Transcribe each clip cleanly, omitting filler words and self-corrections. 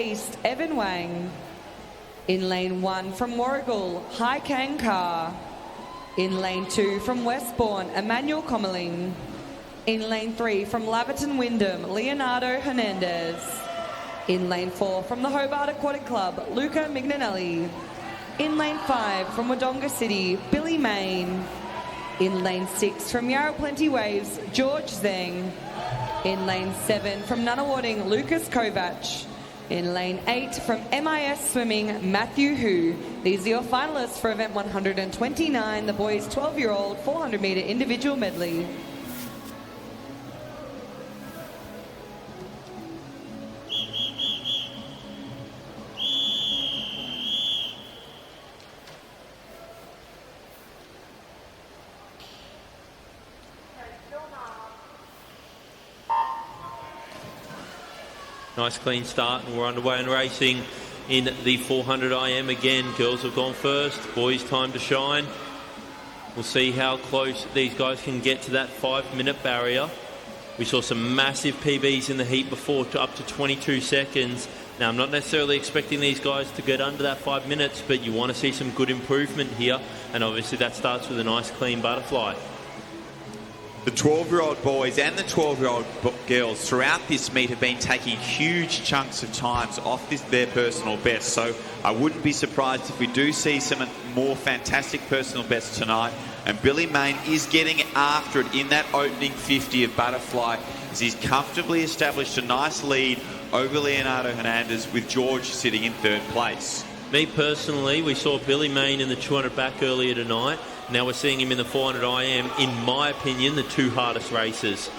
East, Evan Wang. In lane 1 from Warragul, Hai Kang Kar. In lane 2 from Westbourne, Emmanuel Comeling. In lane 3 from Laverton Wyndham, Leonardo Hernandez. In lane 4 from the Hobart Aquatic Club, Luca Mignanelli. In lane 5 from Wodonga City, Billy Main. In lane 6 from Yarra Plenty Waves, George Zeng. In lane 7 from Nunawading, Lucas Kovac. In lane 8 from MIS Swimming, Matthew Hu. These are your finalists for event 129, the boys 12-year-old 400-metre individual medley. Nice clean start, and we're underway and racing in the 400 IM again. Girls have gone first, boys time to shine. We'll see how close these guys can get to that 5-minute barrier. We saw some massive PBs in the heat before, up to 22 seconds. Now, I'm not necessarily expecting these guys to get under that 5 minutes, but you want to see some good improvement here, and obviously that starts with a nice clean butterfly. The 12-year-old boys and the 12-year-old girls throughout this meet have been taking huge chunks of times off their personal best. So I wouldn't be surprised if we do see some more fantastic personal bests tonight. And Billy Main is getting after it in that opening 50 of butterfly as he's comfortably established a nice lead over Leonardo Hernandez with George sitting in third place. Me personally, we saw Billy Main in the 200 back earlier tonight. Now we're seeing him in the 400 IM, in my opinion, the two hardest races.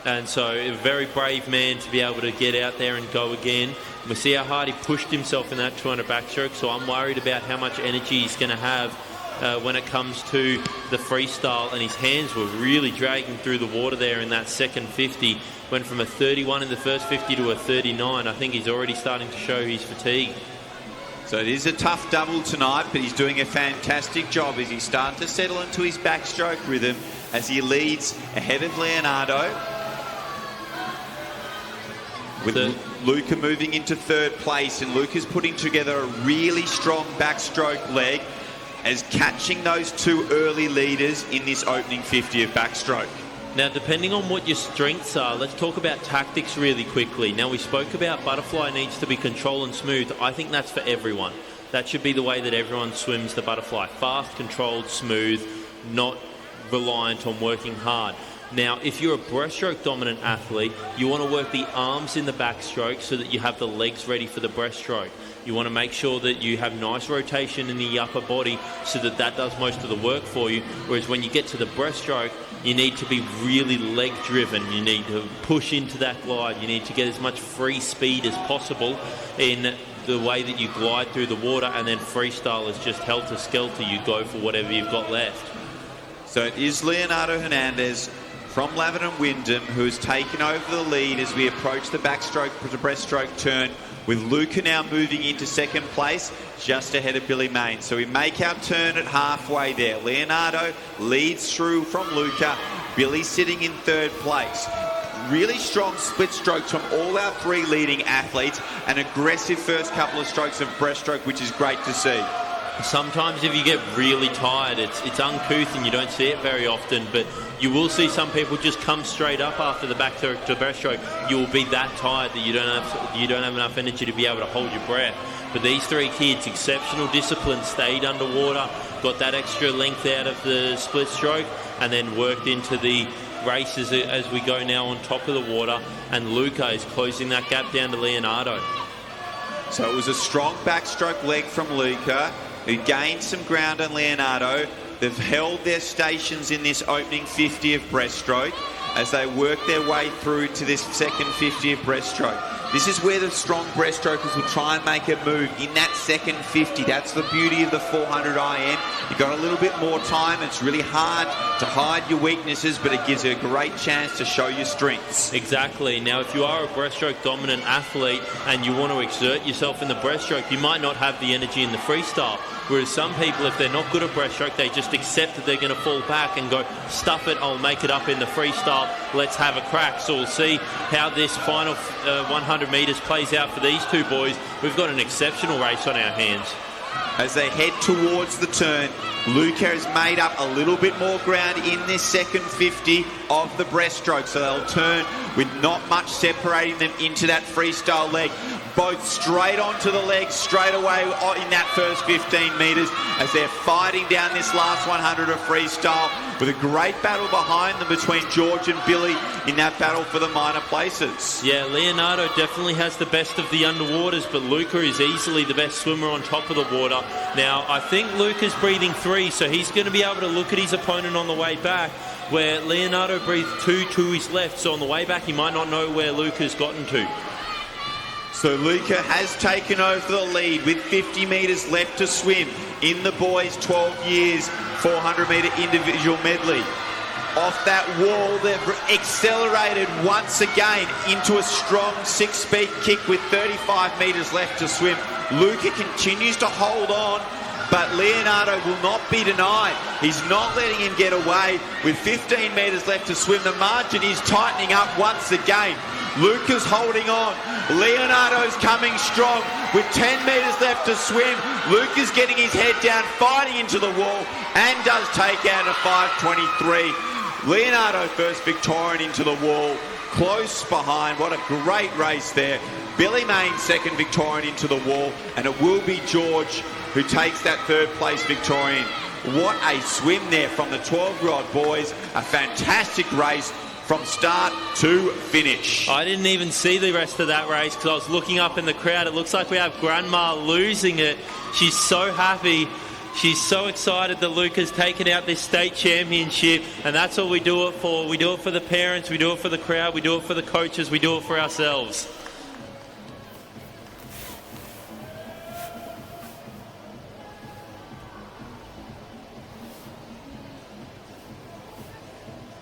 And so a very brave man to be able to get out there and go again. We see how hard he pushed himself in that 200 backstroke, so I'm worried about how much energy he's going to have when it comes to the freestyle. And his hands were really dragging through the water there in that second 50. Went from a 31 in the first 50 to a 39. I think he's already starting to show his fatigue. So it is a tough double tonight, but he's doing a fantastic job as he's starting to settle into his backstroke rhythm as he leads ahead of Leonardo. With Luca moving into third place, and Luca's putting together a really strong backstroke leg as catching those two early leaders in this opening 50 of backstroke. Now, depending on what your strengths are, let's talk about tactics really quickly. Now, we spoke about butterfly needs to be controlled and smooth. I think that's for everyone. That should be the way that everyone swims the butterfly. Fast, controlled, smooth, not reliant on working hard. Now, if you're a breaststroke dominant athlete, you want to work the arms in the backstroke so that you have the legs ready for the breaststroke. You want to make sure that you have nice rotation in the upper body so that that does most of the work for you. Whereas when you get to the breaststroke, you need to be really leg driven. You need to push into that glide. You need to get as much free speed as possible in the way that you glide through the water, and then freestyle is just helter-skelter. You go for whatever you've got left. So it is Leonardo Hernandez from Laverton Wyndham who has taken over the lead as we approach the backstroke to breaststroke turn, with Luca now moving into second place just ahead of Billy Main. So we make our turn at halfway there. Leonardo leads through from Luca. Billy sitting in third place. Really strong split strokes from all our three leading athletes. An aggressive first couple of strokes of breaststroke, which is great to see. Sometimes if you get really tired, it's uncouth and you don't see it very often, but you will see some people just come straight up after the backstroke to breaststroke. You will be that tired that you don't have enough energy to be able to hold your breath. But these three kids, exceptional discipline, stayed underwater, got that extra length out of the split stroke, and then worked into the races as we go now on top of the water. And Luca is closing that gap down to Leonardo. So it was a strong backstroke leg from Luca, who gained some ground on Leonardo. They've held their stations in this opening 50 of breaststroke as they work their way through to this second 50 of breaststroke. This is where the strong breaststrokers will try and make a move in that second 50. That's the beauty of the 400 IM. You've got a little bit more time. It's really hard to hide your weaknesses, but it gives you a great chance to show your strengths. Exactly. Now, if you are a breaststroke dominant athlete and you want to exert yourself in the breaststroke, you might not have the energy in the freestyle. Whereas some people, if they're not good at breaststroke, they just accept that they're going to fall back and go, stuff it, I'll make it up in the freestyle, let's have a crack. So we'll see how this final 100 metres plays out for these two boys. We've got an exceptional race on our hands. As they head towards the turn, Luca has made up a little bit more ground in this second 50 of the breaststroke, so they'll turn with not much separating them into that freestyle leg. Both straight onto the legs straight away in that first 15 metres as they're fighting down this last 100 of freestyle, with a great battle behind them between George and Billy in that battle for the minor places. Yeah, Leonardo definitely has the best of the underwaters, but Luca is easily the best swimmer on top of the water. Now, I think Luca's breathing 3, so he's going to be able to look at his opponent on the way back, where Leonardo breathed 2 to his left, so on the way back he might not know where Luca's gotten to. So Luca has taken over the lead with 50 metres left to swim in the boys' 12 years 400-metre individual medley. Off that wall, they've accelerated once again into a strong 6-speed kick with 35 metres left to swim. Luca continues to hold on, but Leonardo will not be denied. He's not letting him get away. With 15 metres left to swim, the margin is tightening up once again. Luca's holding on. Leonardo's coming strong with 10 metres left to swim. Luca's getting his head down, fighting into the wall, and does take out a 5:23. Leonardo first Victorian into the wall, close behind. What a great race there. Billy Main second Victorian into the wall, and it will be George who takes that third place Victorian. What a swim there from the 12-year-old boys. A fantastic race from start to finish. I didn't even see the rest of that race because I was looking up in the crowd. It looks like we have Grandma losing it. She's so happy. She's so excited that Luca's taken out this state championship, and that's what we do it for. We do it for the parents, we do it for the crowd, we do it for the coaches, we do it for ourselves.